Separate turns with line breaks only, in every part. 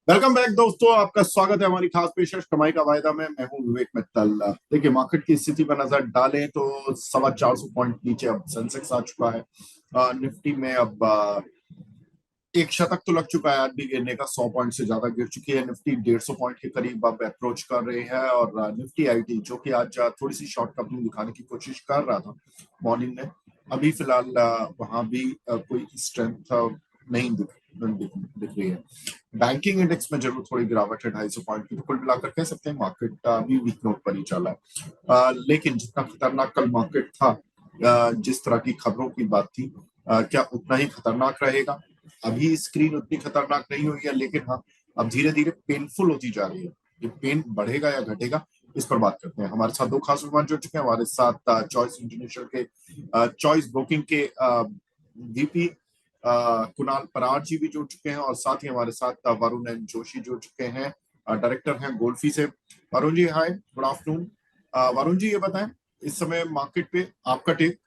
Welcome back दोस्तों, आपका स्वागत है हमारी खास पेशकश कमाई का वायदा में। मैं हूं विवेक मित्तल। देखिए, मार्केट की स्थिति पर नजर डालें तो 450 पॉइंट नीचे अब सेंसेक्स आ चुका है। निफ्टी में अब एक शतक तो लग चुका है आज भी गिरने का। 100 पॉइंट से ज्यादा गिर चुकी है निफ्टी। 150 पॉइंट के करीब अब अप्रोच कर रही है। और निफ्टी आईटी जो कि आज थोड़ी सी शॉर्ट कवरिंग दिखाने की कोशिश कर रहा था मॉर्निंग में, अभी फिलहाल वहां भी कोई स्ट्रेंथ नहीं दिख रही है। बैंकिंग इंडेक्स में जरूर थोड़ी गिरावट है, 250 पॉइंट की। तो कुल मिलाकर कह सकते हैं मार्केट अभी वीक नोट पर ही चला है। लेकिन जितना खतरनाक कल मार्केट था, जिस तरह की खबरों की बात थी, क्या उतना ही खतरनाक रहेगा? अभी स्क्रीन उतनी खतरनाक नहीं हुई है, लेकिन हाँ, अब धीरे धीरे पेनफुल होती जा रही है। ये पेन बढ़ेगा या घटेगा, इस पर बात करते हैं। हमारे साथ दो खास मेहमान जुड़ चुके हैं। हमारे साथ चॉइस इंटरनेशनल के चॉइस ब्रोकिंग के वीपी कुणाल परार जी भी जुड़ चुके हैं, और साथ ही हमारे साथ वरुण एन जोशी जुड़ चुके हैं, डायरेक्टर हैं गोल्फी से। वरुण जी, हाय, गुड आफ्टरनून। वरुण जी, ये बताएं, इस समय मार्केट पे आपका टेक।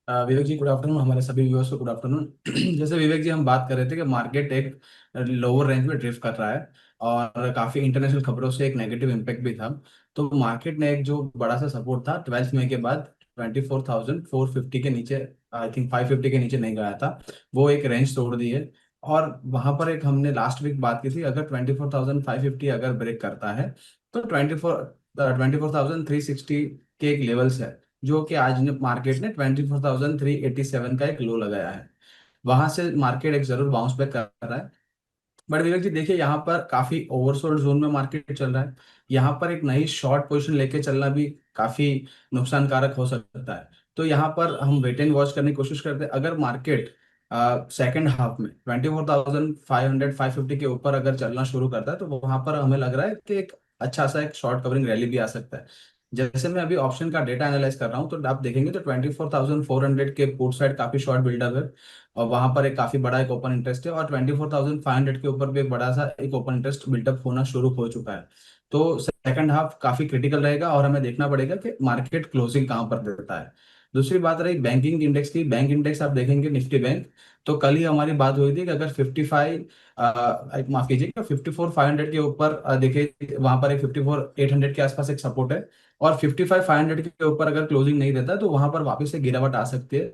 विवेक जी गुड आफ्टरनून। हमारे सभी व्यूअर्स को गुड आफ्टरनून। जैसे विवेक जी हम बात कर रहे थे कि मार्केट एक लोअर रेंज में ड्रिफ्ट कर रहा है और काफी इंटरनेशनल खबरों से एक नेगेटिव इम्पैक्ट भी था। तो मार्केट ने एक जो बड़ा सा सपोर्ट था 12 मई के बाद 24,450 के नीचे, आई थिंक 550 के नीचे नहीं गया था, वो एक रेंज तोड़ दी है। और वहां पर एक हमने लास्ट वीक बात की थी, अगर 24,550 अगर ब्रेक करता है तो 24,360 के एक लेवल्स है, जो कि आज ने मार्केट ने 24,387 का एक लो लगाया है। वहां से मार्केट एक जरूर बाउंस बैक कर रहा है। बट विवेक जी देखिए, यहाँ पर काफी ओवरसोल्ड जोन में मार्केट चल रहा है। यहाँ पर एक नई शॉर्ट पोजीशन लेके चलना भी काफी नुकसानकारक हो सकता है। तो यहाँ पर हम वेट एंड वॉच करने की कोशिश करते हैं। अगर मार्केट सेकेंड हाफ में 24,500 550 के ऊपर अगर चलना शुरू करता है, तो वहां पर हमें लग रहा है कि एक अच्छा सा एक शॉर्ट कवरिंग रैली भी आ सकता है। जैसे मैं अभी ऑप्शन का डेटा एनालाइज कर रहा हूँ, तो आप देखेंगे तो 24,400 के पुट साइड काफी शॉर्ट बिल्डअप है, और वहां पर एक काफी बड़ा एक ओपन इंटरेस्ट है, और 24,500 के ऊपर भी एक बड़ा सा एक ओपन इंटरेस्ट बिल्डअप होना शुरू हो चुका है। तो सेकंड हाफ काफी क्रिटिकल रहेगा और हमें देखना पड़ेगा कि मार्केट क्लोजिंग कहाँ पर देता है। दूसरी बात रही बैंकिंग इंडेक्स की। बैंक इंडेक्स आप देखेंगे निफ्टी बैंक, तो कल ही हमारी बात हुई थी कि अगर 55, माफ कीजिएगा, 54,500 के ऊपर देखिए वहां पर एक 54,800 के आसपास एक सपोर्ट है, और 55,500 के ऊपर अगर क्लोजिंग नहीं देता तो वहां पर वापस से गिरावट आ सकती है,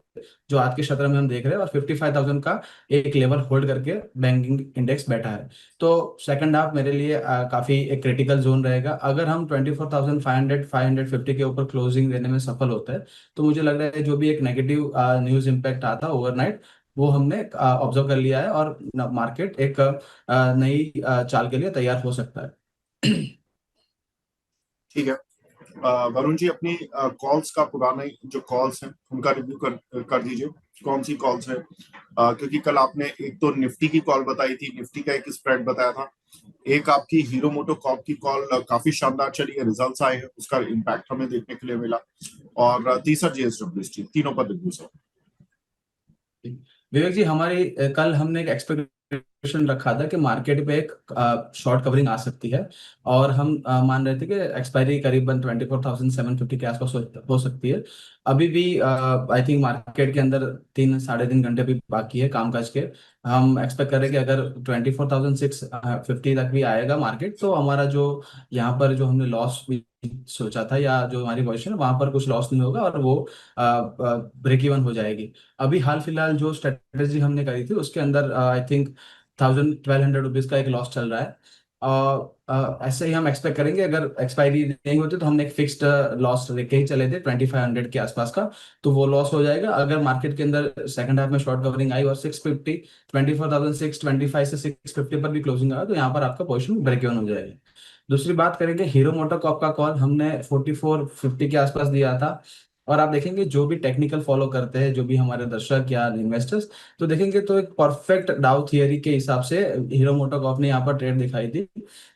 जो आज के सत्र में हम देख रहे हैं। और 55,000 का एक लेवल होल्ड करके बैंकिंग इंडेक्स बैठा है। तो सेकंड हाफ मेरे लिए काफी एक क्रिटिकल जोन रहेगा। अगर हम 24,500 550 के ऊपर क्लोजिंग देने में सफल होता है, तो मुझे लग रहा है जो भी एक नेगेटिव न्यूज इम्पैक्ट आता ओवरनाइट, वो हमने ऑब्जर्व कर लिया है, और मार्केट एक नई चाल के लिए तैयार हो सकता है।
ठीक है। वरुण जी, अपनी कॉल्स का पुराने जो कॉल्स हैं उनका रिव्यू कर दीजिए। कौन सी कॉल्स है? क्योंकि कल आपने एक तो निफ्टी की कॉल बताई थी, निफ्टी का एक स्प्रेड बताया था। एक आपकी हीरो मोटो कॉप की कॉल काफी शानदार चली है, रिजल्ट्स आए हैं, उसका इम्पैक्ट हमें देखने के लिए मिला। और तीसरा जीएसडब्ल्यू स्टील, तीनों पर रिव्यू सर।
विवेक जी हमारी कल हमने एक एक्सपेक्टेशन रखा था कि मार्केट पे एक शॉर्ट कवरिंग आ सकती है, और हम मान रहे थे कि एक्सपायरी करीबन 24,750 के आसपास हो सकती है। अभी भी आई थिंक मार्केट के अंदर 3 साढ़े 3 घंटे भी बाकी है कामकाज के। हम एक्सपेक्ट कर रहे हैं कि अगर 24,650 तक भी आएगा मार्केट, तो हमारा जो यहाँ पर जो हमने लॉस सोचा था, या जो हमारी पोजिशन है वहां पर कुछ लॉस नहीं होगा, और वो ब्रेक इवन हो जाएगी। अभी हाल फिलहाल जो स्ट्रेटेजी हमने करी थी उसके अंदर आई थिंक 1,200 रुपीज का एक लॉस चल रहा है। ऐसे ही हम एक्सपेक्ट करेंगे, अगर एक्सपायरी नहीं होती तो हमने एक फिक्स्ड लॉस लेके ही चले थे 2,500 के आसपास का, तो वो लॉस हो जाएगा। अगर मार्केट के अंदर सेकंड हाफ में शॉर्ट कवरिंग आई और 650, 24,625 से 650 पर भी क्लोजिंग आया, तो यहाँ पर आपका पोजिशन ब्रेक इवन हो जाएगी। दूसरी बात करेंगे हीरो मोटोकॉर्प का कॉल हमने 4450 के आसपास दिया था। और आप देखेंगे जो भी टेक्निकल फॉलो करते हैं, जो भी हमारे दर्शक या इन्वेस्टर्स, तो देखेंगे तो एक परफेक्ट डाउ थियरी के हिसाब से हीरो मोटोकॉर्प ने यहाँ पर ट्रेड दिखाई थी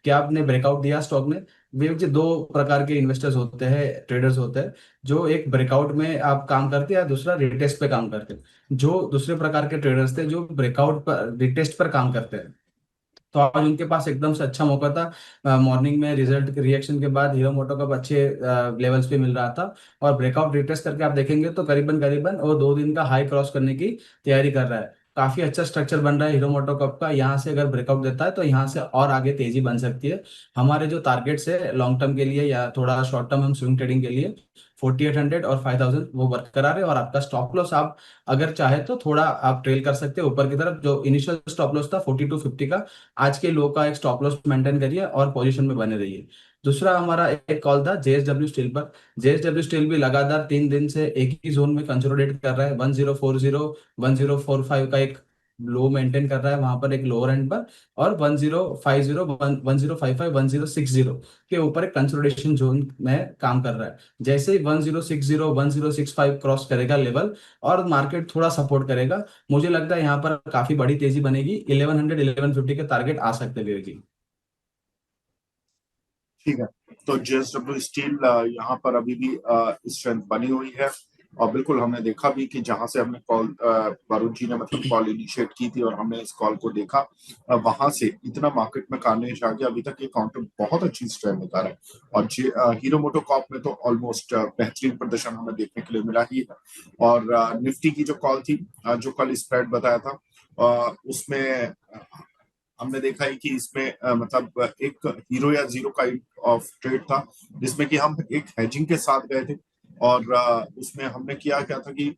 कि आपने ब्रेकआउट दिया स्टॉक में। विवेक जी, दो प्रकार के इन्वेस्टर्स होते हैं, ट्रेडर्स होते हैं, जो एक ब्रेकआउट में आप काम करते हैं या दूसरा रिटेस्ट पे काम करते हैं। जो दूसरे प्रकार के ट्रेडर्स थे जो ब्रेकआउट पर रिटेस्ट पर काम करते हैं, तो आज उनके पास एकदम से अच्छा मौका था। मॉर्निंग में रिजल्ट के रिएक्शन के बाद हीरो मोटो कप अच्छे लेवल्स पे मिल रहा था, और ब्रेकआउट रिट्रेस करके आप देखेंगे तो करीबन करीबन वो 2 दिन का हाई क्रॉस करने की तैयारी कर रहा है। काफी अच्छा स्ट्रक्चर बन रहा है हीरो मोटोकॉर्प का। यहाँ से अगर ब्रेकआउट देता है तो यहाँ से और आगे तेजी बन सकती है। हमारे जो टारगेट्स है लॉन्ग टर्म के लिए या थोड़ा शॉर्ट टर्म हम स्विंग ट्रेडिंग के लिए 4800 और 5000 वो बरकरार है। और आपका स्टॉप लॉस आप अगर चाहे तो थोड़ा आप ट्रेल कर सकते हैं ऊपर की तरफ। जो इनिशियल स्टॉप लॉस था 4250 का, आज के लो का एक स्टॉप लॉस मेंटेन करिए और पोजीशन में बने रहिए। दूसरा हमारा एक कॉल था जेएसडब्ल्यू स्टील पर। जेएसडब्ल्यू स्टील भी लगातार 3 दिन से एक ही जोन में कंसोलिडेट कर रहा है। 1040 1045 का एक लो मेंटेन कर रहा है वहां पर एक लोअर एंड पर। और 1050 1055 1060 के ऊपर एक कंसोलिडेशन जोन में काम कर रहा है। जैसे ही 1060 1065 क्रॉस करेगा लेवल और मार्केट थोड़ा सपोर्ट करेगा, मुझे लगता है यहाँ पर काफी बड़ी तेजी बनेगी। 1100 1150 के टारगेट आ सकते हैं विवेक जी।
ठीक है। तो जेएसडब्ल्यू स्टील यहाँ पर अभी भी स्ट्रेंथ बनी हुई है। और बिल्कुल हमने देखा भी कि जहां से हमने कॉल वरुण जी ने मतलब कॉल इनिशिएट की थी और हमने इस कॉल को देखा, वहां से इतना मार्केट में कार्नेज आ गया। अभी तक ये काउंटर बहुत अच्छी स्ट्रेंथ दिखा रहा है। और हीरो मोटोकॉर्प में तो ऑलमोस्ट बेहतरीन प्रदर्शन हमें देखने के लिए मिला ही है। और निफ्टी की जो कॉल थी, जो कल स्प्रेड बताया था, उसमें हमने देखा है कि इसमें मतलब एक हीरो या जीरो का ऑफ ट्रेड था, जिसमें कि हम एक हेजिंग के साथ गए थे। और उसमें हमने किया क्या था कि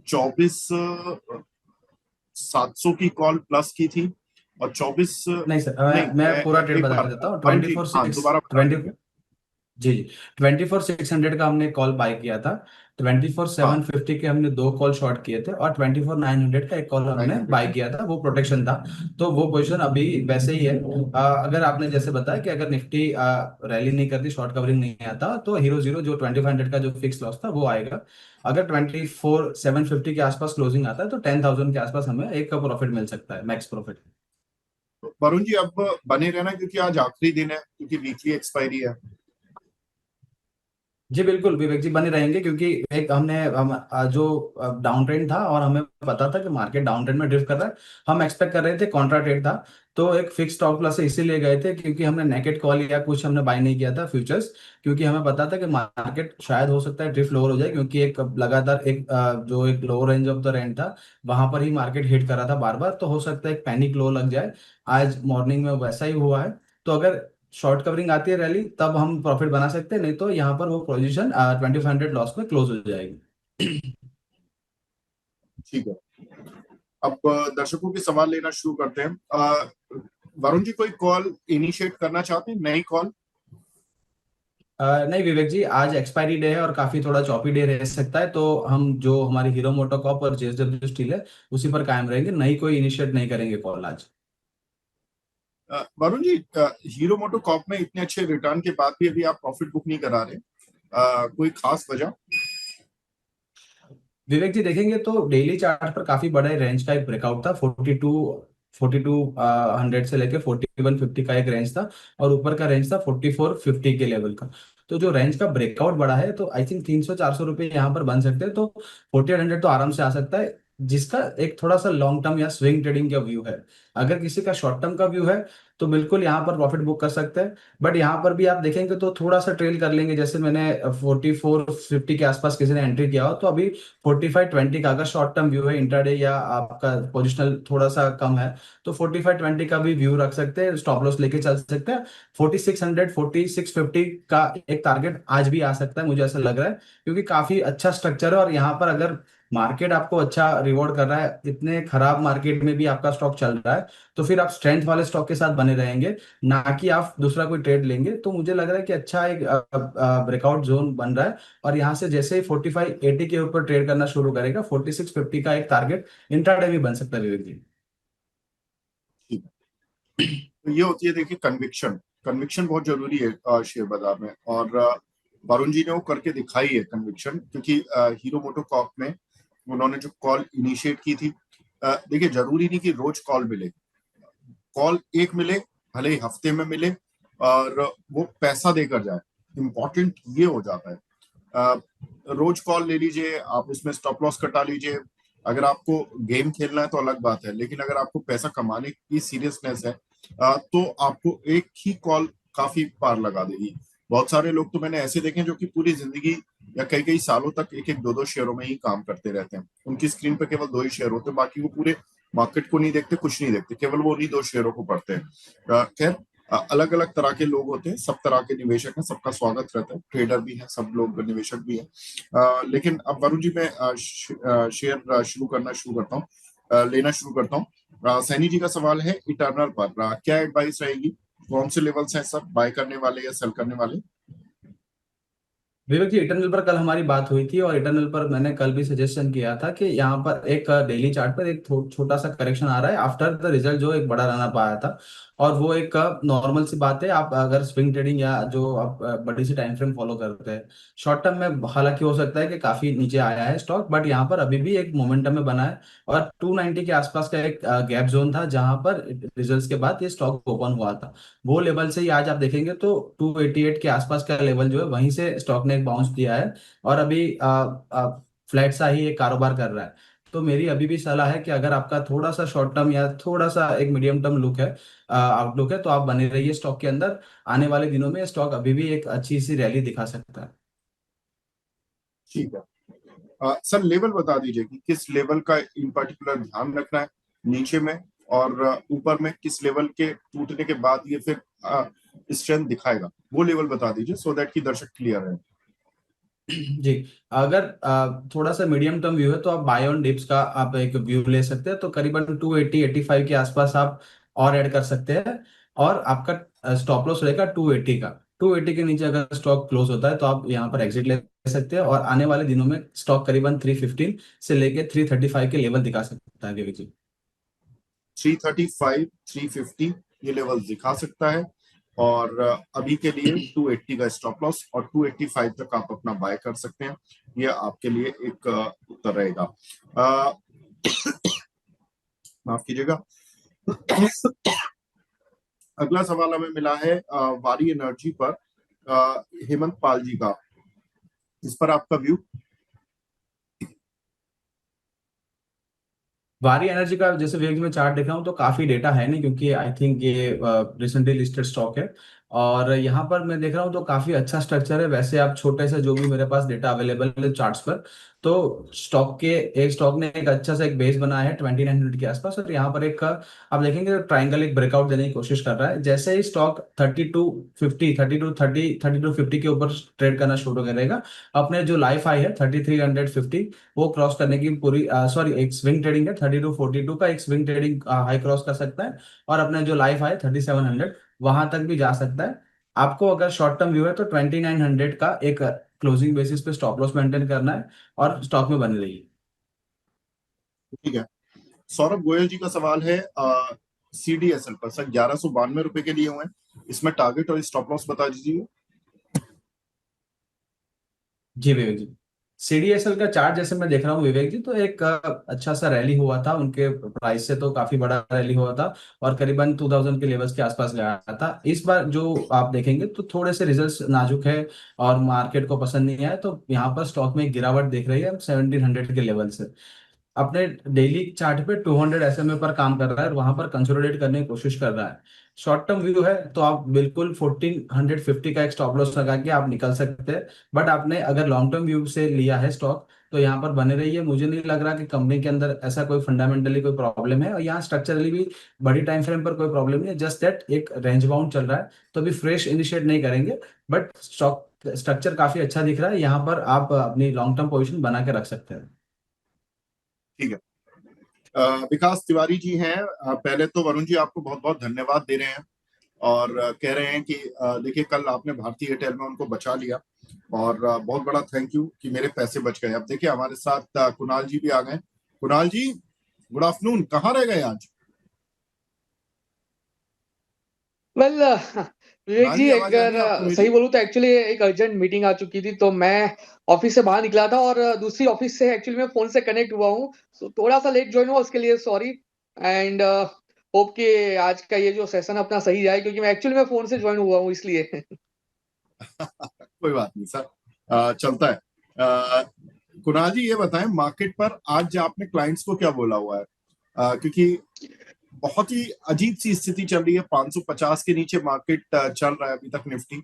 24,700 की कॉल प्लस की थी। और 24
नहीं सर,
नहीं,
मैं पूरा ट्रेड
एक
बता
बार
देता हूँ।
वरुण
ट्वेंटी
जी,
फोर
हाँ
सिक्स
दोबारा बता
ट्वेंटी
दीजिए।
जी जी 24,600 का हमने कॉल बाय किया था। 24,750 के हमने दो कॉल शॉर्ट किए थे और 24,900 का एक कॉल हमने
900
बाय
का।
किया था, वो प्रोटेक्शन था। तो वो पोजीशन अभी वैसे ही है। अगर आपने जैसे बताया कि अगर निफ्टी रैली नहीं करती, शॉर्ट कवरिंग नहीं आता, तो हीरो जीरो जो 2500 का जो फिक्स लॉस था वो आएगा। अगर 24,750 के आसपास क्लोजिंग आता है तो 10,000 के आसपास हमें एक का प्रॉफिट मिल सकता है, मैक्स प्रॉफिट।
तो वरुण जी अब बने रहना, क्योंकि आज आखिरी दिन है, क्योंकि वीकली एक्सपायरी है।
जी बिल्कुल विवेक जी, बने रहेंगे क्योंकि एक जो डाउन ट्रेंड था और हमें पता था कि मार्केट डाउन ट्रेंड में ड्रिफ्ट कर रहा है। हम एक्सपेक्ट कर रहे थे कॉन्ट्रा ट्रेड था, तो एक फिक्स स्टॉप लॉस से इसीलिए गए थे क्योंकि हमने नेकेड कॉल या कुछ हमने बाय नहीं किया था फ्यूचर्स। क्योंकि हमें पता था कि मार्केट शायद हो सकता है ड्रिफ्ट लोअर हो जाए, क्योंकि एक लगातार एक जो एक लो रेंज ऑफ द रेंज था वहां पर ही मार्केट हिट कर रहा था बार बार। तो हो सकता है एक पैनिक लो लग जाए। आज मॉर्निंग में वैसा ही हुआ है। तो अगर शॉर्ट कवरिंग आती है रैली तब हम प्रॉफिट बना सकते हैं, नहीं तो यहाँ पर वो पोजीशन 2500 लॉस में क्लोज हो जाएगी।
ठीक है। अब दर्शकों के सवाल लेना शुरू करते हैं। वरुण जी, कोई कॉल इनिशिएट करना चाहते हैं, नई कॉल?
नहीं विवेक जी, आज एक्सपायरी डे है और काफी थोड़ा चॉपी डे रह सकता है, तो हम जो हमारी हीरो मोटोकॉर्प और जेएसडब्ल्यू स्टील है उसी पर कायम रहेंगे, नई कोई इनिशिएट नहीं करेंगे कॉल आज।
वरुण जी, हीरो मोटो कॉर्प में इतने अच्छे रिटर्न के बाद भी अभी आप प्रॉफिट बुक नहीं करा रहे, कोई खास वजह?
विवेक जी देखेंगे तो डेली चार्ट पर काफी बड़ा रेंज का एक ब्रेकआउट था। 42 से लेके 4150 का एक रेंज था और ऊपर का रेंज था 4450 के लेवल का। तो जो रेंज का ब्रेकआउट बड़ा है तो आई थिंक 300 400 रुपए यहाँ पर बन सकते हैं। तो 4800 तो आराम से आ सकता है, जिसका एक थोड़ा सा लॉन्ग टर्म या स्विंग ट्रेडिंग का व्यू है। अगर किसी का शॉर्ट टर्म का व्यू है तो बिल्कुल यहाँ पर प्रॉफिट बुक कर सकते हैं। बट यहाँ पर भी आप देखेंगे तो थोड़ा सा ट्रेल कर लेंगे। जैसे मैंने 4450 के आसपास किसी ने एंट्री किया हो तो अभी 4520 का अगर शॉर्ट टर्म व्यू है इंट्राडे या आपका पोजिशनल थोड़ा सा कम है तो 4520 का भी व्यू रख सकते हैं, स्टॉप लॉस लेके चल सकते हैं। 4600 4650 का एक टारगेट आज भी आ सकता है, मुझे ऐसा लग रहा है, क्योंकि काफी अच्छा स्ट्रक्चर है। और यहाँ पर अगर मार्केट आपको अच्छा रिवॉर्ड कर रहा है, इतने खराब मार्केट में भी आपका स्टॉक चल रहा है, तो फिर आप स्ट्रेंथ वाले स्टॉक के साथ बने रहेंगे, ना कि आप दूसरा कोई ट्रेड लेंगे। तो मुझे लग रहा है कि अच्छा एक ब्रेकआउट जोन बन रहा है। और यहाँ से जैसे ही 4580 के ऊपर ट्रेड करना शुरू करेगा, 4650 का एक टारगेट इंट्राडे भी बन सकता है विवेक जी।
ठीक है। तो ये होती है, देखिए, कन्विक्शन। कन्विक्शन बहुत जरूरी है शेयर बाजार में। और वरुण जी ने वो करके दिखाई है कन्विक्शन, क्योंकि हीरो मोटो कॉर्प में उन्होंने जो कॉल इनिशिएट की थी, देखिए जरूरी नहीं कि रोज कॉल मिले। कॉल एक मिले, भले ही हफ्ते में मिले, और वो पैसा देकर जाए, इम्पोर्टेंट ये हो जाता है। अ, रोज कॉल ले लीजिए, आप उसमें स्टॉप लॉस कटा लीजिए। अगर आपको गेम खेलना है तो अलग बात है, लेकिन अगर आपको पैसा कमाने की सीरियसनेस है, तो आपको एक ही कॉल काफी पार लगा देगी। बहुत सारे लोग तो मैंने ऐसे देखे हैं जो कि पूरी जिंदगी या कई कई सालों तक एक एक दो दो शेयरों में ही काम करते रहते हैं। उनकी स्क्रीन पे केवल दो ही शेयर होते हैं, बाकी वो पूरे मार्केट को नहीं देखते, कुछ नहीं देखते, केवल वो उन्हीं दो शेयरों को पढ़ते हैं। खैर, अलग अलग तरह के लोग होते हैं, सब तरह के निवेशक हैं, सबका स्वागत रहता है, ट्रेडर भी हैं, सब लोग निवेशक भी हैं। लेकिन अब वरुण जी, मैं शेयर शुरू करता हूँ, लेना शुरू करता हूँ। सैनी जी का सवाल है इटर्नल पर, क्या एडवाइस रहेगी, कौन से लेवल्स हैं सब बाय करने वाले या सेल करने वाले?
विवेक जी, इटर्नल पर कल हमारी बात हुई थी और इटर्नल पर मैंने कल भी सजेशन किया था कि यहाँ पर एक डेली चार्ट पर एक छोटा सा करेक्शन आ रहा है आफ्टर द रिजल्ट, जो एक बड़ा रन अप आया था। और वो एक नॉर्मल सी बात है, आप अगर स्विंग ट्रेडिंग या जो आप बड़ी सी टाइम फ्रेम फॉलो करते हैं, शॉर्ट टर्म में हालांकि हो सकता है कि काफी नीचे आया है स्टॉक, बट यहाँ पर अभी भी एक मोमेंटम में बना है। और 290 के आसपास का एक गैप जोन था जहां पर रिजल्ट्स के बाद ये स्टॉक ओपन हुआ था। वो लेवल से ही आज आप देखेंगे तो 288 के आसपास का लेवल जो है वहीं से स्टॉक ने एक बाउंस दिया है। और अभी फ्लैट सा ही एक कारोबार कर रहा है। तो मेरी अभी भी सलाह है कि अगर आपका थोड़ा सा शॉर्ट टर्म या थोड़ा सा एक मीडियम टर्म लुक है, आउटलुक है, तो आप बने रहिए स्टॉक के अंदर। आने वाले दिनों में स्टॉक अभी भी एक अच्छी सी रैली दिखा सकता है।
ठीक है। सर, लेवल बता दीजिए कि किस लेवल का इन पर्टिकुलर ध्यान रखना है नीचे में, और ऊपर में किस लेवल के टूटने के बाद ये फिर स्ट्रेंथ दिखाएगा, वो लेवल बता दीजिए सो दैट कि दर्शक क्लियर है।
जी, अगर थोड़ा सा मीडियम टर्म व्यू है तो आप बाय ऑन डिप्स का आप एक व्यू ले सकते हैं, तो करीबन 280-85 के आसपास आप और ऐड कर सकते हैं। और आपका स्टॉप लॉस रहेगा 280 का। 280 के नीचे अगर स्टॉक क्लोज होता है तो आप यहाँ पर एग्जिट ले सकते हैं, और आने वाले दिनों में स्टॉक करीबन 315 से लेके 335 के लेवल दिखा सकता है विवेक जी।
335, 350 ये लेवल दिखा सकता है, और अभी के लिए 280 का स्टॉप लॉस, और 285 तक आप अपना बाय कर सकते हैं। ये आपके लिए एक उत्तर रहेगा। अ, माफ कीजिएगा। अगला सवाल हमें मिला है वारी एनर्जी पर, हेमंत पाल जी का। इस पर आपका व्यू?
वारी एनर्जी का जैसे वेग में चार्ट देख रहा हूँ तो काफी डेटा है नहीं, क्योंकि आई थिंक ये रिसेंटली लिस्टेड स्टॉक है। और यहाँ पर मैं देख रहा हूँ तो काफी अच्छा स्ट्रक्चर है। वैसे आप छोटे से जो भी मेरे पास डेटा अवेलेबल है चार्ट्स पर, तो स्टॉक के एक स्टॉक ने एक अच्छा सा एक बेस बनाया है 2900 के आसपास, और यहाँ पर एक आप देखेंगे तो ट्राइंगल एक ब्रेकआउट देने की कोशिश कर रहा है। जैसे ही स्टॉक 3250, 3230, 3250 के ऊपर ट्रेड करना शुरू करेगा, अपने जो लाइफ हाई है 3350 वो क्रॉस करने की पूरी सॉरी एक स्विंग ट्रेडिंग है 3242 का, एक स्विंग ट्रेडिंग हाई क्रॉस कर सकता है। और अपने जो लाइफ हाई 3700 वहां तक भी जा सकता है। आपको अगर शॉर्ट टर्म व्यू है तो 2900 का एक क्लोजिंग बेसिस पे स्टॉप लॉस मेंटेन करना है और स्टॉक में बने रहिए।
ठीक है। सौरभ गोयल जी का सवाल है सीडीएसएल पर, सर 1192 रुपए के लिए हुए हैं, इसमें टारगेट और स्टॉप लॉस बता दीजिए।
जी विवेक जी, सीडीएसएल का चार्ट जैसे मैं देख रहा हूँ विवेक जी, तो एक अच्छा सा रैली हुआ था उनके प्राइस से, तो काफी बड़ा रैली हुआ था और करीबन 2000 के लेवल्स के आसपास गया था। इस बार जो आप देखेंगे तो थोड़े से रिजल्ट्स नाजुक है और मार्केट को पसंद नहीं आया, तो यहाँ पर स्टॉक में एक गिरावट देख रही है 1700 के लेवल से। अपने डेली चार्ट पे 200 एसएमए पर काम कर रहा है और वहां पर कंसोलिडेट करने की कोशिश कर रहा है। शॉर्ट टर्म व्यू है तो आप बिल्कुल 1450 का एक स्टॉप लॉस लगा के आप निकल सकते हैं। बट आपने अगर लॉन्ग टर्म व्यू से लिया है स्टॉक, तो यहाँ पर बने रहिए। मुझे नहीं लग रहा कि कंपनी के अंदर ऐसा कोई फंडामेंटली कोई प्रॉब्लम है, और यहाँ स्ट्रक्चरली भी बड़ी टाइम फ्रेम पर कोई प्रॉब्लम नहीं है, जस्ट दैट एक रेंज बाउंड चल रहा है। तो अभी फ्रेश इनिशिएट नहीं करेंगे, बट स्टॉक स्ट्रक्चर काफी अच्छा दिख रहा है। यहाँ पर आप अपनी लॉन्ग टर्म पोजिशन बना के रख सकते हैं।
ठीक है। विकास तिवारी जी हैं, पहले तो वरुण जी आपको बहुत बहुत धन्यवाद दे रहे हैं, और कह रहे हैं कि देखिए कल आपने भारतीय एयरटेल में उनको बचा लिया, और बहुत बड़ा थैंक यू कि मेरे पैसे बच गए। अब देखिए हमारे साथ कुणाल जी भी आ गए। कुणाल जी, गुड आफ्टरनून, कहाँ रह गए आज?
वेल विवेक
कुणाल
जी,
जी, आवाज आ रही
अगर
है आपको
सही
मेरी?
बोलूं तो एक्चुअली एक अर्जेंट मीटिंग आ चुकी थी, तो मैं ऑफिस से बाहर निकला था और दूसरी ऑफिस से एक्चुअली मैं फोन से कनेक्ट हुआ हूं, तो थोड़ा सा लेट ज्वाइन हुआ, उसके लिए सॉरी। एंड होप कि आज का ये जो सेशन अपना सही जाए, क्योंकि मैं एक्चुअली में फोन से ज्वाइन हुआ हूं इसलिए।
कोई बात नहीं सर, चलता है। कुणाल जी, ये बताएं मार्केट पर आज आपने क्लाइंट्स को क्या बोला हुआ है? क्योंकि बहुत ही अजीब सी स्थिति चल रही है, 550 के नीचे मार्केट चल रहा है अभी तक निफ्टी,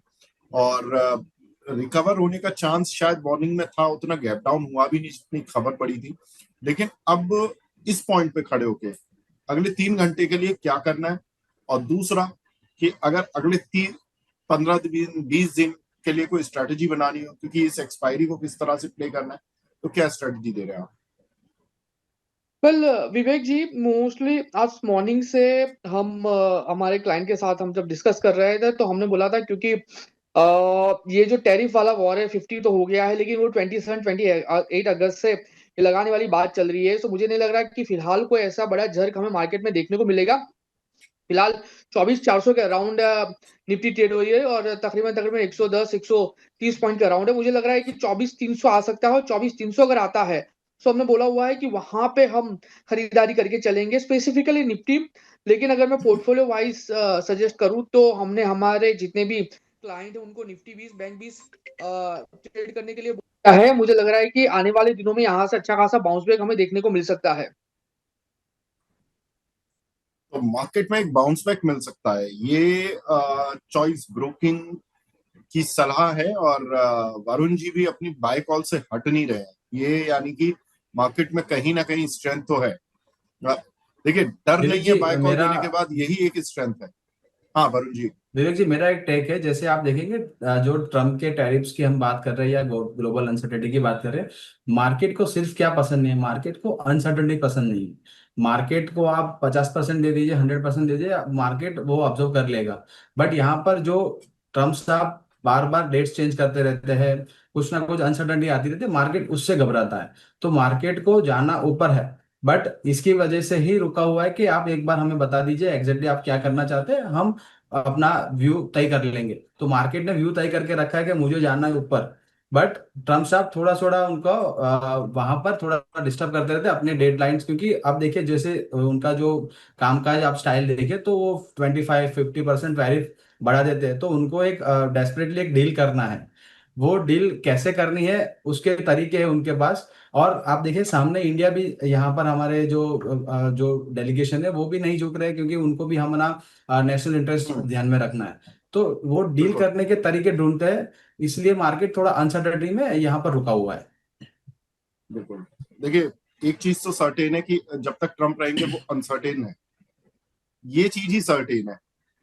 और रिकवर होने का चांस शायद मॉर्निंग में था, उतना गैप डाउन हुआ भी नहीं जितनी खबर पड़ी थी। लेकिन अब इस पॉइंट पे खड़े होके अगले 3 घंटे के लिए क्या करना है, और दूसरा कि अगर अगले 15 दिन 20 दिन के लिए कोई स्ट्रेटेजी बनानी हो, क्योंकि इस एक्सपायरी को किस तरह से प्ले करना है, तो क्या स्ट्रेटेजी दे रहे हैं आप?
वेल विवेक जी, मोस्टली आज मॉर्निंग से हम हमारे क्लाइंट के साथ हम जब डिस्कस कर रहे थे तो हमने बोला था, क्योंकि ये जो टैरिफ वाला वॉर है 50 तो हो गया है, लेकिन वो 27-28 अगस्त से ये लगाने वाली बात चल रही है। तो मुझे नहीं लग रहा कि फिलहाल कोई ऐसा बड़ा झर्क हमें मार्केट में देखने को मिलेगा। फिलहाल 24,400 के अराउंड निफ्टी ट्रेड हो रही है और तकरीबन तकरीबन 110 130 पॉइंट का अराउंड है। मुझे लग रहा है कि 24,300 आ सकता है, और 24,300 अगर आता है तो हमने बोला हुआ है कि वहां पे हम खरीदारी करके चलेंगे, स्पेसिफिकली निफ्टी। लेकिन अगर मैं पोर्टफोलियो वाइज सजेस्ट करूं तो हमने हमारे जितने भी क्लाइंट है उनको निफ्टी 20 बैंक 20 ट्रेड करने के लिए बोला है। मुझे लग रहा है कि आने वाले दिनों में यहाँ से अच्छा खासा बाउंस बैक हमें देखने को मिल सकता है।
तो मार्केट में एक बाउंस बैक मिल सकता है, ये चॉइस ब्रोकिंग की सलाह है, और वरुण जी भी अपनी बाय कॉल से हट नहीं रहे हैं। ये यानी कि मार्केट में कहीं ना कहीं स्ट्रेंथ तो है। अ, देखिए, डर
विवेक
नहीं है
जी
बाय कॉल
मेरा
देने के बाद, यही एक स्ट्रेंथ है। हाँ वरुण जी।
विवेक जी मेरा एक टेक है, जैसे आप देखेंगे जो ट्रम्प के टैरिफ्स की हम बात कर रहे हैं या ग्लोबल अनसर्टेनिटी की बात कर रहे हैं, मार्केट को सिर्फ क्या पसंद नहीं है, मार्केट को अनसर्टेनिटी पसंद नहीं है। मार्केट को आप 50% दे दीजिए, 100% दे दीजिए, मार्केट वो ऑब्जर्व कर लेगा। बट यहाँ पर जो ट्रम्प साहब बार बार डेट्स चेंज करते रहते हैं, कुछ ना कुछ अनसर्टेनिटी आती रहती है, मार्केट उससे घबराता है। तो मार्केट को जाना ऊपर है, बट इसकी वजह से ही रुका हुआ है कि आप एक बार हमें बता दीजिए एग्जैक्टली आप क्या करना चाहते हैं, हम अपना व्यू तय कर लेंगे। तो मार्केट ने व्यू तय करके रखा है कि मुझे जाना है ऊपर। बट ट्रम्प साहब थोड़ा थोड़ा उनको वहां पर थोड़ा डिस्टर्ब करते रहते हैं अपने डेडलाइंस, क्योंकि अब देखिए जैसे उनका जो कामकाज आप स्टाइल देखिए तो वो 25-50% टैरिफ बढ़ा देते हैं। तो उनको एक डेस्परेटली एक डील करना है। वो डील कैसे करनी है उसके तरीके हैं उनके पास। और आप देखिए सामने इंडिया भी यहाँ पर हमारे जो डेलीगेशन है वो भी नहीं झुक रहे, क्योंकि उनको भी हमारा नेशनल इंटरेस्ट
हम्म,
ध्यान में रखना है। तो वो डील
बिल्कुल।
करने के तरीके ढूंढते हैं, इसलिए मार्केट थोड़ा अनसर्टेनिटी में यहाँ पर रुका हुआ है।
बिल्कुल। देखिए, एक चीज तो सर्टेन है कि जब तक ट्रम्प रहेंगे वो अनसर्टेन है। ये चीज ही सर्टेन है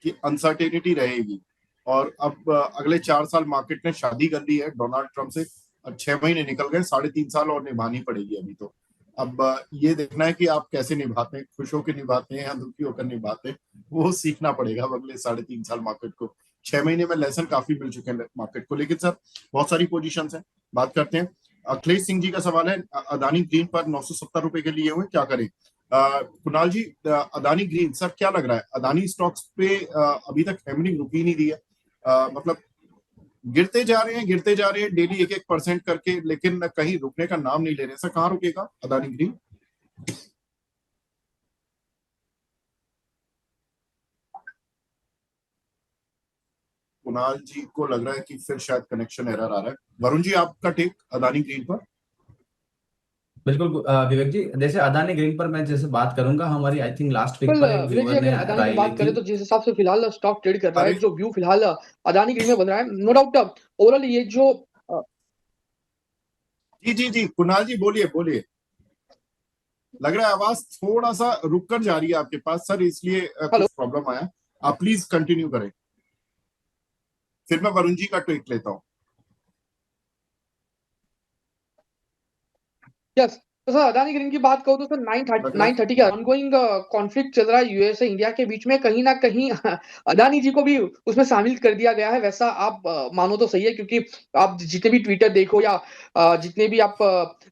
कि अनसर्टेनिटी रहेगी। और अब अगले 4 साल मार्केट ने शादी कर ली है डोनाल्ड ट्रम्प से, और 6 महीने निकल गए, 3.5 साल और निभानी पड़ेगी अभी तो। अब ये देखना है कि आप कैसे निभाते हैं, खुश होकर निभाते हैं या दुखी होकर निभाते हैं, वो सीखना पड़ेगा अब अगले 3.5 साल मार्केट को। 6 महीने में लेसन काफी मिल चुके हैं मार्केट को। लेकिन सर, बहुत सारी पोजीशन है, बात करते हैं। अखिलेश सिंह जी का सवाल है, अदानी ग्रीन पर 970 रुपए के लिए हुए, क्या करें? कुणाल जी, अदानी ग्रीन सर क्या लग रहा है? अदानी स्टॉक्स पे अभी तक हैमरिंग रुकी नहीं रही है। मतलब गिरते जा रहे हैं, गिरते जा रहे हैं डेली 1-1% करके, लेकिन कहीं रुकने का नाम नहीं ले रहे। सर कहाँ रुकेगा अदानी ग्रीन? कुणाल जी को लग रहा है कि फिर शायद कनेक्शन एरर आ रहा है। वरुण जी, आपका टेक अदानी ग्रीन पर?
बिल्कुल विवेक जी, जैसे अदानी ग्रीन पर मैं जैसे बात करूंगा, हमारी I think last week
well
पर एक
विवेक जी,
व्यूअर ने
अगर अदानी की
राय ली
बात
थी।
करें तो जिस हिसाब से फिलहाल स्टॉक ट्रेड कर रहा है,
अरे
जो व्यू फिलहाल अदानी ग्रीन में बन रहा है, नो डाउट ओवरऑल ये जो
जी जी जी, कुणाल जी बोलिए बोलिए। लग रहा है आवाज थोड़ा सा रुक कर जा रही है आपके पास सर, इसलिए
हेलो।
कुछ प्रॉब्लम आया। आप प्लीज कंटिन्यू करें, फिर मैं वरुण जी का टेक लेता हूँ।
यस, तो सर अदानी ग्रीन की बात करूँ तो सर
लग रहा
930 का ऑनगोइंग कॉन्फ्लिक्ट चल रहा है यूएसए इंडिया के बीच में, कहीं ना कहीं अदानी जी को भी उसमें शामिल कर दिया गया है। वैसा आप मानो तो सही है, क्योंकि आप जितने भी ट्विटर देखो या जितने भी आप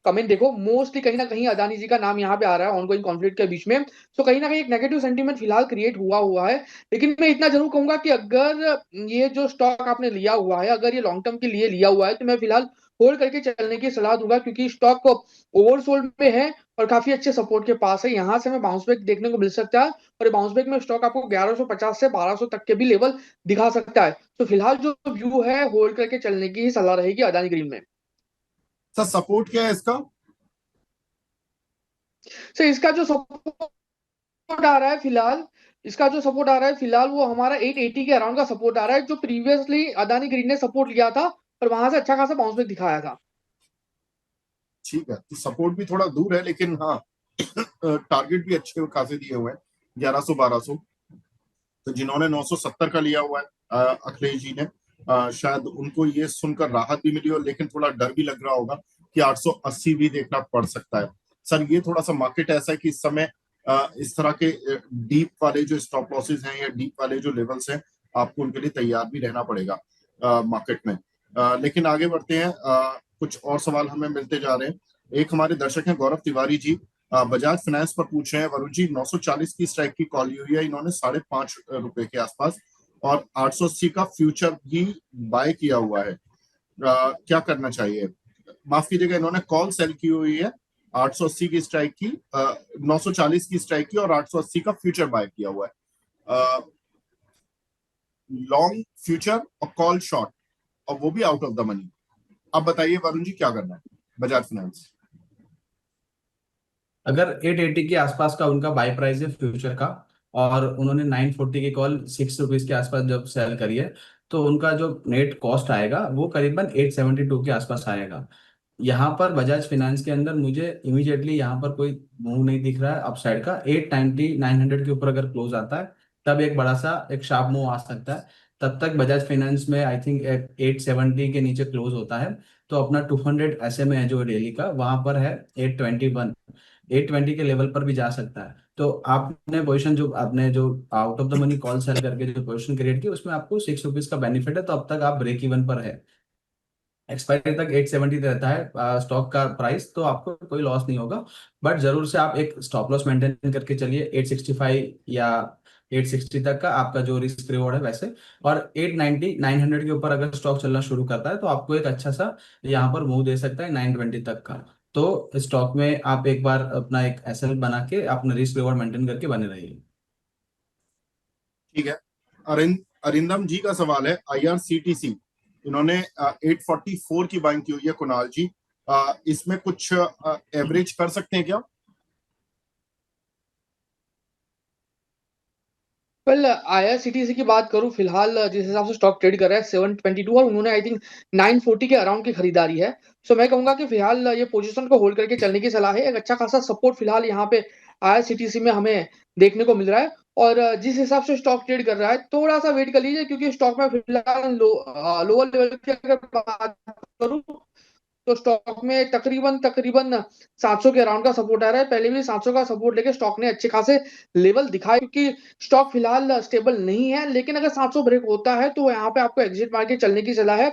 कमेंट देखो, मोस्टली कहीं ना कहीं अदानी जी का नाम यहाँ पे आ रहा है ऑनगोइंग कॉन्फ्लिक्ट के बीच में। तो कहीं ना कहीं एक नेगेटिव सेंटीमेंट फिलहाल क्रिएट हुआ हुआ है। लेकिन मैं इतना जरूर कहूंगा कि अगर ये जो स्टॉक आपने लिया हुआ है, अगर ये लॉन्ग टर्म के लिए लिया हुआ है, तो मैं फिलहाल होल्ड करके चलने की सलाह दूंगा, क्योंकि स्टॉक ओवरसोल्ड में है और काफी अच्छे सपोर्ट के पास है। यहां से हमें बाउंस बैक देखने को मिल सकता है, और बाउंस बैक में स्टॉक आपको 1150 से 1200 तक के भी लेवल दिखा सकता है। तो फिलहाल जो व्यू है, होल्ड करके चलने की ही सलाह रहेगी अदानी ग्रीन में।
सर सपोर्ट क्या है इसका?
तो इसका जो सपोर्ट आ रहा है फिलहाल, इसका जो सपोर्ट आ रहा है फिलहाल, वो हमारा 880 के अराउंड का सपोर्ट आ रहा है, जो प्रीवियसली अदानी ग्रीन ने सपोर्ट लिया था पर वहां से अच्छा खासा बाउंस बैक दिखाया था।
ठीक है, तो सपोर्ट भी थोड़ा दूर है, लेकिन हाँ टारगेट भी अच्छे खासे दिए हुए हैं, 1100 1200। तो जिन्होंने 970 का लिया हुआ है अखिलेश जी ने, शायद उनको ये सुनकर राहत भी मिली हो, लेकिन थोड़ा डर भी लग रहा होगा कि 880 भी देखना पड़ सकता है। सर, ये थोड़ा सा मार्केट ऐसा है कि इस समय इस तरह के डीप वाले जो स्टॉप लॉसेस हैं या डीप वाले जो लेवल्स हैं, आपको उनके लिए तैयार भी रहना पड़ेगा मार्केट में। लेकिन आगे बढ़ते हैं, कुछ और सवाल हमें मिलते जा रहे हैं। एक हमारे दर्शक हैं गौरव तिवारी जी, बजाज फाइनेंस पर पूछ रहे हैं, वरुण जी 940 की स्ट्राइक की कॉल हुई है इन्होंने ₹5.5 के आसपास, और 880 का फ्यूचर भी बाय किया हुआ है। क्या करना चाहिए? माफ कीजिएगा, इन्होंने कॉल सेल की हुई है, 880 की स्ट्राइक की, 940 की स्ट्राइक की, और 880 का फ्यूचर बाय किया हुआ है। लॉन्ग फ्यूचर और कॉल शॉर्ट, और वो भी आउट ऑफ द मनी। अब बताइए वरुण जी, क्या करना है बजाज फाइनेंस?
अगर 880 के आसपास का उनका बाय प्राइस है फ्यूचर का, और उन्होंने 940 की कॉल ₹6 के आसपास जब सेल करी है, तो उनका जो नेट कॉस्ट आएगा वो करीबन 872 के आसपास आएगा। यहाँ पर बजाज फाइनेंस के अंदर मुझे इमीडिएटली यहाँ पर कोई मूव नहीं दिख रहा है अपसाइड का। 890 900 के ऊपर अगर क्लोज आता है, तब एक बड़ा सा एक शार्प मूव आ सकता है। तब तक बजाज फाइनेंस में आई थिंक 870 के नीचे क्लोज होता है, तो अपना 200 SMA है जो डेली का, वहां पर है 821। 820 के लेवल पर भी जा सकता है। तो आपने पोजीशन जो आपने जो out of the money call sell करके जो पोजीशन क्रिएट की, उसमें आपको ₹6 का बेनिफिट है, तो अब तक आप ब्रेक इवन पर है। एक्सपायरी तक 870 रहता है स्टॉक का प्राइस, तो आपको कोई लॉस नहीं होगा। बट जरूर से आप एक स्टॉप लॉस मेंटेन करके चलिए 865 या 860 तक का, आपका जो रिस्क रिवॉर्ड है वैसे। और 890 900 के ऊपर अगर स्टॉक चलना शुरू करता है, तो आपको एक अच्छा सा यहाँ पर मूव दे सकता है 920 तक का। तो स्टॉक में आप एक बार अपना एक एसएल बना के अपना रिस्क रिवॉर्ड मेंटेन करके बने रहिए।
ठीक है। अरिंदम जी का सवाल है, IRCTC इन्होंने 844 की बाइंग की हुई है, कुणाल जी, इसमें कुछ एवरेज कर सकते हैं क्या?
वेल, IRCTC की बात करूं, फिलहाल जिस हिसाब से स्टॉक ट्रेड कर रहा है 722, और उन्होंने आई थिंक 940 के अराउंड की खरीदारी है। सो मैं कहूंगा कि फिलहाल ये पोजीशन को होल्ड करके चलने की सलाह है। एक अच्छा खासा सपोर्ट फिलहाल यहाँ पे IRCTC में हमें देखने को मिल रहा है। और जिस हिसाब से स्टॉक ट्रेड कर रहा है, थोड़ा सा वेट कर लीजिए, क्योंकि स्टॉक में फिलहाल लोअर लेवल की अगर बात करूं, तो स्टॉक में तकरीबन तकरीबन 700 के अराउंड का सपोर्ट आ रहा है। पहले भी 700 का सपोर्ट लेके स्टॉक ने अच्छे खासे लेवल दिखाए, क्योंकि स्टॉक फिलहाल स्टेबल नहीं है। लेकिन अगर 700 ब्रेक होता है, तो यहाँ पे आपको एग्जिट मार के चलने की सलाह है।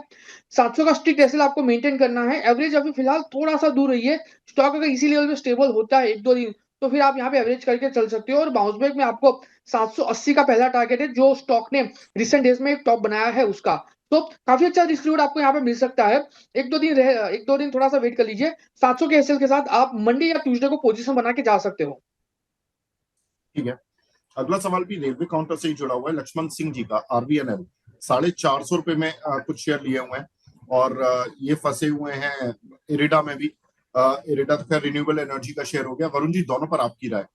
700 का स्ट्रिक्ट एसएल आपको मेंटेन करना है। एवरेज अभी फिलहाल थोड़ा सा दूर रही है। स्टॉक अगर इसी लेवल पे स्टेबल होता है 1-2 दिन, तो फिर आप यहाँ पे एवरेज करके चल सकते हो। और बाउंस बैक में आपको 780 का पहला टारगेट है, जो स्टॉक ने रिसेंट डेज में एक टॉप बनाया है उसका। तो काफी अच्छा रिस्क रिवॉर्ड आपको यहाँ पे मिल सकता है। 1-2 दिन थोड़ा सा वेट कर लीजिए। 700 के एसएल के साथ आप मंडे या ट्यूसडे को पोजीशन बना के जा सकते हो।
ठीक है। अगला सवाल भी रेलवे काउंटर से ही जुड़ा हुआ है, लक्ष्मण सिंह जी का, RVNL ₹450 में कुछ शेयर लिए हुए हैं, और ये फंसे हुए हैं इरिडा में भी। इरिडा तो खैर रिन्यूएबल एनर्जी का शेयर हो गया। वरुण जी, दोनों पर आपकी राय?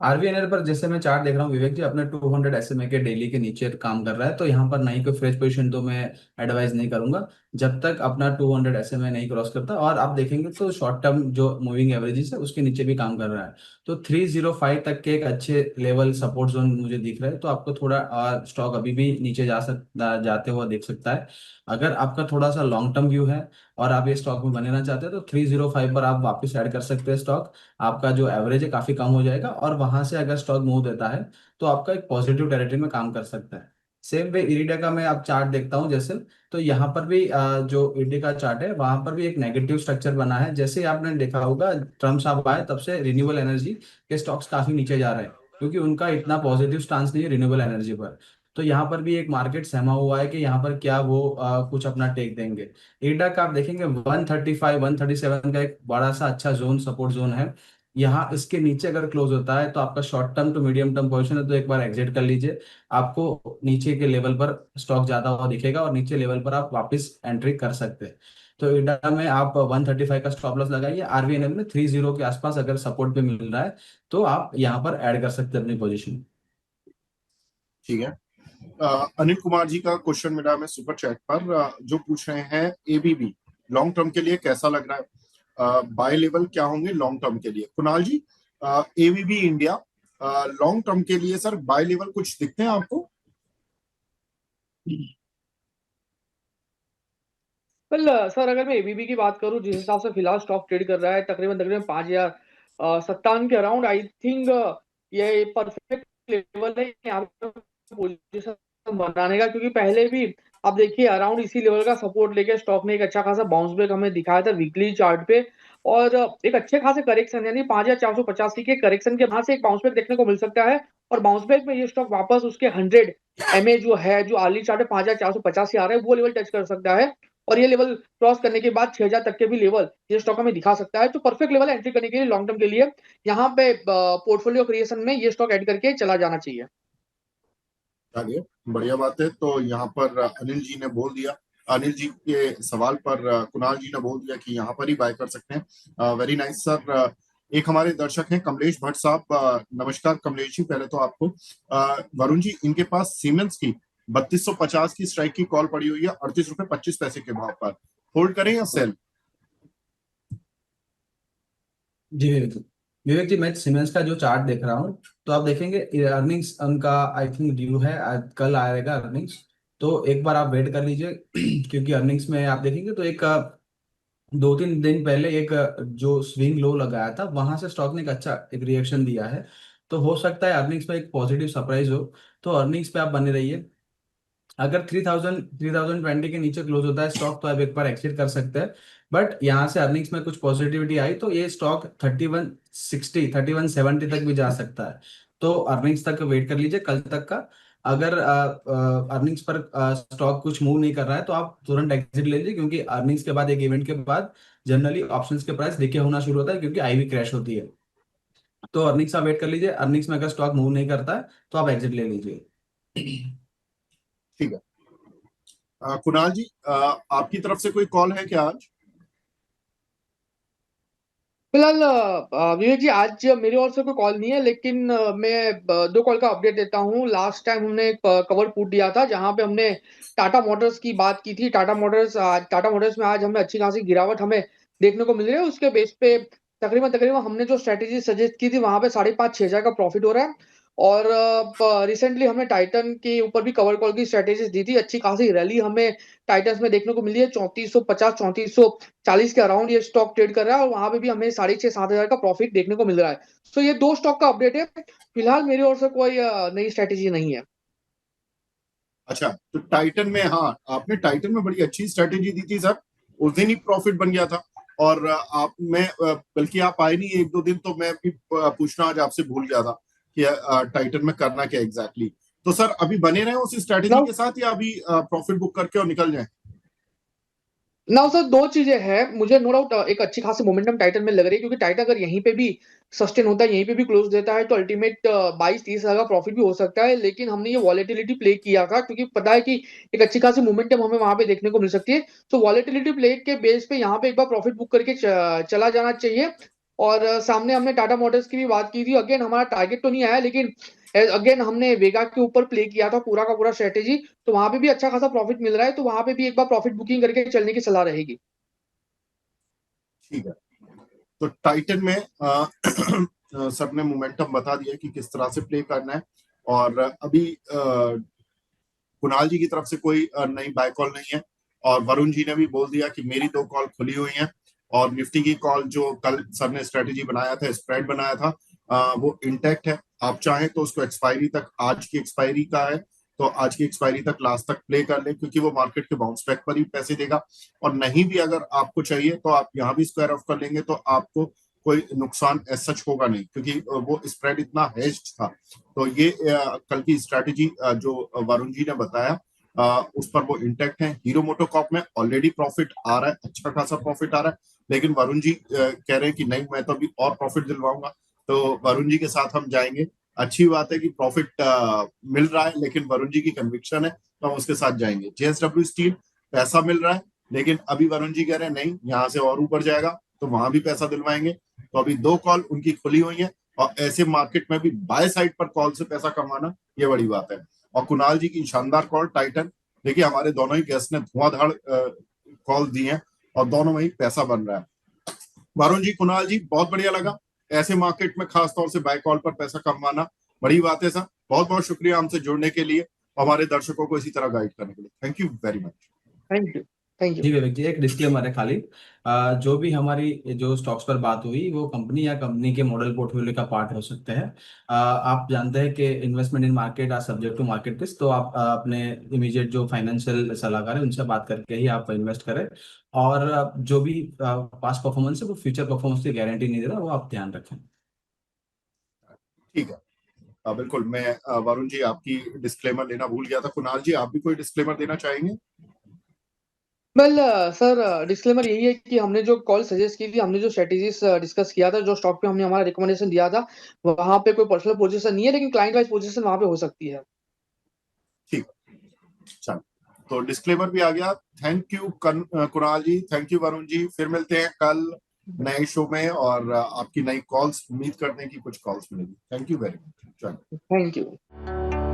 आरवीएनएल पर जैसे मैं चार्ट देख रहा हूँ विवेक जी, अपने 200 SMA के डेली के नीचे काम कर रहा है, तो यहाँ पर नहीं कोई फ्रेश पोजीशन तो मैं एडवाइज नहीं करूंगा जब तक अपना 200 SMA नहीं क्रॉस करता। और आप देखेंगे तो शॉर्ट टर्म जो मूविंग एवरेजेस है उसके नीचे भी काम कर रहा है, तो 305 तक के एक अच्छे लेवल सपोर्ट जोन मुझे दिख रहा है। तो आपको थोड़ा स्टॉक अभी भी नीचे जाते हुआ देख सकता है। अगर आपका थोड़ा सा लॉन्ग टर्म व्यू है और आप ये स्टॉक में बने रहना चाहते हैं, तो 305 पर आप वापस ऐड कर सकते हैं स्टॉक। आपका जो एवरेज है काफी कम हो जाएगा, और वहां से अगर स्टॉक मूव देता है, तो आपका एक पॉजिटिव टेरिटरी में काम कर सकता है। सेम वे इरिडा का मैं आप चार्ट देखता हूँ जैसे, तो यहाँ पर भी जो इरिडा का चार्ट है वहां पर भी एक नेगेटिव स्ट्रक्चर बना है। जैसे आपने देखा होगा ट्रम्प साहब आए तब से रिन्यूएबल एनर्जी के स्टॉक्स काफी नीचे जा रहे हैं, क्योंकि उनका इतना पॉजिटिव स्टांस नहीं है रिन्यूएबल एनर्जी पर। तो यहाँ पर भी एक मार्केट सहमा हुआ है कि यहाँ पर क्या वो कुछ अपना टेक देंगे। इरिडा का आप देखेंगे 135 137 का एक बड़ा सा अच्छा जोन, सपोर्ट जोन है। यहाँ इसके नीचे अगर क्लोज होता है, तो आपका short term to medium term position है, तो एक बार एग्जिट कर लीजिए। आपको नीचे के लेवल पर स्टॉक ज्यादा हुआ दिखेगा, और नीचे लेवल पर आप वापस एंट्री कर सकते हैं। तो इडा में आप 135 का स्टॉप लॉस लगाइए। आरवीएनएल में 30 के आसपास अगर सपोर्ट पे मिल रहा है, तो आप यहाँ पर ऐड कर सकते हैं अपनी पोजीशन।
ठीक है। अनिल कुमार जी का क्वेश्चन मिला हमें सुपर चैट पर, जो पूछ रहे हैं एबीबी लॉन्ग टर्म के लिए कैसा लग रहा है, बाय लेवल क्या होंगे लॉन्ग टर्म के लिए। कुणाल जी, एबीबी इंडिया लॉन्ग टर्म के लिए सर बाय लेवल कुछ दिखते हैं आपको?
वेल सर, अगर मैं एबीबी की बात करूं, जिस हिसाब से फिलहाल स्टॉक ट्रेड कर रहा है तकरीबन तकरीबन 5,057 के अराउंड, आई थिंक ये परफेक्ट लेवल है यहाँ पे पोजीशन बनाने का, क्योंकि पहले भी आप देखिए अराउंड इसी लेवल का सपोर्ट लेके स्टॉक ने एक अच्छा खासा बाउंस बैक हमें दिखाया था वीकली चार्ट पे, और एक अच्छे खासे करेक्शन यानी 5,485 के करेक्शन के बाद से एक बाउंस बैक देखने को मिल सकता है। और बाउंस बैक में ये स्टॉक वापस उसके 100 एमए जो है, जो अर्ली चार्ट में 5,485 आ रहा है, वो लेवल टच कर सकता है। और ये लेवल क्रॉस करने के बाद 6,000 तक के भी लेवल ये स्टॉक हमें दिखा सकता है। तो परफेक्ट लेवल है एंट्री करने के लिए लॉन्ग टर्म के लिए। यहाँ पे पोर्टफोलियो क्रिएशन में ये स्टॉक ऐड करके चला जाना चाहिए।
चलिए, बढ़िया बात है। तो यहाँ पर अनिल जी ने बोल दिया, अनिल जी के सवाल पर कुणाल जी ने बोल दिया कि यहाँ पर ही बाय कर सकते हैं। Very nice sir. एक हमारे दर्शक हैं कमलेश भट्ट साहब, नमस्कार कमलेश जी। पहले तो आपको वरुण जी, इनके पास सीमेंस की 3250 की स्ट्राइक की कॉल पड़ी हुई है 38 रुपए 25 पैसे के भाव पर, होल्ड करें या सेल?
जी विवेक जी, विवेक जी, मैं सीमेंस का जो चार्ट देख रहा हूँ, तो आप देखेंगे अर्निंग्स उनका आई थिंक ड्यू है, आज कल आएगा अर्निंग्स। तो एक बार आप वेट कर लीजिए क्योंकि अर्निंग्स में आप देखेंगे तो एक 2-3 दिन पहले एक जो स्विंग लो लगाया था, वहां से स्टॉक ने एक अच्छा एक रिएक्शन दिया है। तो हो सकता है अर्निंग्स में एक पॉजिटिव सरप्राइज हो। तो अर्निंग्स पे आप बने रहिए। अगर 3020 के नीचे क्लोज होता है स्टॉक, तो आप एक बार एक्सिट कर सकते हैं। बट यहाँ से अर्निंग्स में कुछ पॉजिटिविटी आई तो ये स्टॉक 3170 तक भी जा सकता है। तो अर्निंग्स तक वेट कर लीजिए कल तक का। अगर अर्निंग्स पर स्टॉक कुछ मूव नहीं कर रहा है तो आप तुरंत एग्जिट ले लीजिए, क्योंकि अर्निंग्स के बाद एक इवेंट के बाद जनरली ऑप्शंस के प्राइस देखिए होना शुरू होता है, क्योंकि आईवी क्रैश होती है। तो अर्निंग्स आप वेट कर लीजिए। अर्निंग्स में अगर स्टॉक मूव नहीं करता है तो आप एग्जिट ले लीजिए।
ठीक है। कुणाल जी, आपकी तरफ से कोई कॉल है क्या आज?
फिलहाल विवेक जी, आज मेरी ओर से कोई कॉल नहीं है, लेकिन मैं दो कॉल का अपडेट देता हूँ। लास्ट टाइम हमने एक कवर पुट दिया था जहां पे हमने टाटा मोटर्स की बात की थी। टाटा मोटर्स में आज हमें अच्छी खासी गिरावट हमें देखने को मिल रही है। उसके बेस पे तकरीबन तकरीबन हमने जो स्ट्रेटेजी सजेस्ट की थी वहां पे 5,500-6,000 का प्रॉफिट हो रहा है। और रिसेंटली हमने टाइटन के ऊपर भी कवर कॉल की स्ट्रेटेजीज दी थी। अच्छी खासी रैली हमें टाइटन्स में देखने को मिली है। 3450 3440 के अराउंड ये स्टॉक ट्रेड कर रहा है, और वहां पे भी हमें 6,500-7,000 का प्रॉफिट देखने को मिल रहा है। तो ये दो स्टॉक का अपडेट है। फिलहाल मेरी ओर से कोई नई स्ट्रेटेजी नहीं है।
अच्छा, तो टाइटन में, हाँ, आपने टाइटन में बड़ी अच्छी स्ट्रेटेजी दी थी सर, उस दिन ही प्रॉफिट बन गया था। और आप मैं बल्कि आप आए नहीं 1-2 दिन, तो मैं भी पूछना आज आपसे भूल गया था कि टाइटन में करना क्या एग्जैक्टली। तो सर अभी बने रहे उस स्ट्रेटेजी
नाउ
के साथ, या अभी प्रॉफिट बुक करके और निकल जाए?
नाउ सर, दो चीजें हैं। मुझे नो डाउट एक अच्छी खासी मोमेंटम टाइटन में लग रही है, क्योंकि टाइटन अगर यहीं पे भी सस्टेन होता है, यहीं पे भी क्लोज देता है, तो अल्टीमेट 22-30 हजार का प्रॉफिट भी हो सकता है। लेकिन हमने ये वॉलेटिलिटी प्ले किया था, क्योंकि पता है कि एक अच्छी खासी मोमेंटम हमें वहां पे देखने को मिल सकती है। तो वॉलेटिलिटी प्ले के बेस पे यहाँ पे एक बार प्रॉफिट बुक करके चला जाना चाहिए। और सामने हमने टाटा मोटर्स की भी बात की थी। अगेन हमारा टारगेट तो नहीं आया, लेकिन अगेन हमने वेगा के ऊपर प्ले किया था पूरा का पूरा स्ट्रेटेजी। तो वहां पे भी अच्छा खासा प्रॉफिट मिल रहा है, तो वहां पे भी एक बार प्रॉफिट बुकिंग करके चलने की सलाह रहेगी।
ठीक है। तो टाइटन में सर ने मोमेंटम बता दिया कि किस तरह से प्ले करना है। और अभी कुणाल जी की तरफ से कोई नई बाय कॉल नहीं है। और वरुण जी ने भी बोल दिया कि मेरी 2 कॉल खुली हुई हैं। और निफ्टी की कॉल जो कल सर ने स्ट्रेटेजी बनाया था, स्प्रेड बनाया था, वो इंटैक्ट है। आप चाहें तो उसको एक्सपायरी तक, आज की एक्सपायरी का है तो आज की एक्सपायरी तक लास्ट तक प्ले कर ले, क्योंकि वो मार्केट के बाउंस बैक पर ही पैसे देगा। और नहीं भी अगर आपको चाहिए तो आप यहाँ भी स्क्वायर ऑफ कर लेंगे, तो आपको कोई नुकसान एज सच होगा नहीं, क्योंकि वो स्प्रेड इतना हेज्ड था। तो ये कल की स्ट्रैटेजी जो वरुण जी ने बताया, उस पर वो इंटैक्ट है। हीरो मोटोकॉर्प में ऑलरेडी प्रॉफिट आ रहा है, अच्छा खासा प्रॉफिट आ रहा है। लेकिन वरुण जी कह रहे हैं कि नहीं, मैं तो अभी और प्रॉफिट दिलवाऊंगा। तो वरुण जी के साथ हम जाएंगे। अच्छी बात है कि प्रॉफिट मिल रहा है, लेकिन वरुण जी की कन्विक्शन है तो हम उसके साथ जाएंगे। जेएसडब्ल्यू स्टील, पैसा मिल रहा है, लेकिन अभी वरुण जी कह रहे हैं नहीं, यहाँ से और ऊपर जाएगा तो वहां भी पैसा दिलवाएंगे। तो अभी 2 कॉल उनकी खुली हुई है। और ऐसे मार्केट में भी बाय साइड पर कॉल से पैसा कमाना, ये बड़ी बात है। और कुणाल जी की शानदार कॉल टाइटन। देखिए हमारे दोनों ही गेस्ट ने धुआंधार कॉल दी हैं और दोनों में ही पैसा बन रहा है। वरुण जी, कुणाल जी, बहुत बढ़िया लगा। ऐसे मार्केट में खास तौर से बाय कॉल पर पैसा कमाना बड़ी बात है सर। बहुत बहुत शुक्रिया हमसे जुड़ने के लिए, हमारे दर्शकों को इसी तरह गाइड करने के लिए। Thank you very much.
Thank you. Thank you.
जी विवेक जी, एक डिस्क्लेमर है खाली। जो भी हमारी जो स्टॉक्स पर बात हुई वो कंपनी या कंपनी के मॉडल पोर्टफोलियो का पार्ट हो सकते हैं। आप जानते हैं कि investment in market are subject to market risk, तो आप अपने इमीडिएट जो फाइनेंशियल सलाहकार है उनसे बात करके ही आप इन्वेस्ट करें। और जो भी पास्ट परफॉर्मेंस है वो फ्यूचर परफॉर्मेंस की गारंटी नहीं दे रहा, वो आप ध्यान रखें।
ठीक है, बिल्कुल। मैं वरुण जी आपकी डिस्क्लेमर देना भूल गया था। कुणाल जी, आप भी कोई डिस्क्लेमर देना चाहेंगे?
वेल सर, डिस्क्लेमर यही है कि हमने जो कॉल सजेस्ट की थी, हमने जो स्ट्रेटेजीज डिस्कस किया था, जो स्टॉक पे हमने हमारा रिकमेंडेशन दिया था, वहां पे कोई पर्सनल पोजीशन नहीं है, लेकिन क्लाइंट वाइज पोजीशन वहां पे हो सकती है।
ठीक, चलो, तो डिस्क्लेमर भी आ गया। Thank you Kunal ji, thank you Varun ji. फिर मिलते हैं कल नए शो में, और आपकी नई कॉल्स उम्मीद करते हैं कि कुछ कॉल्स मिलेगी। Thank you very much.
Thank you.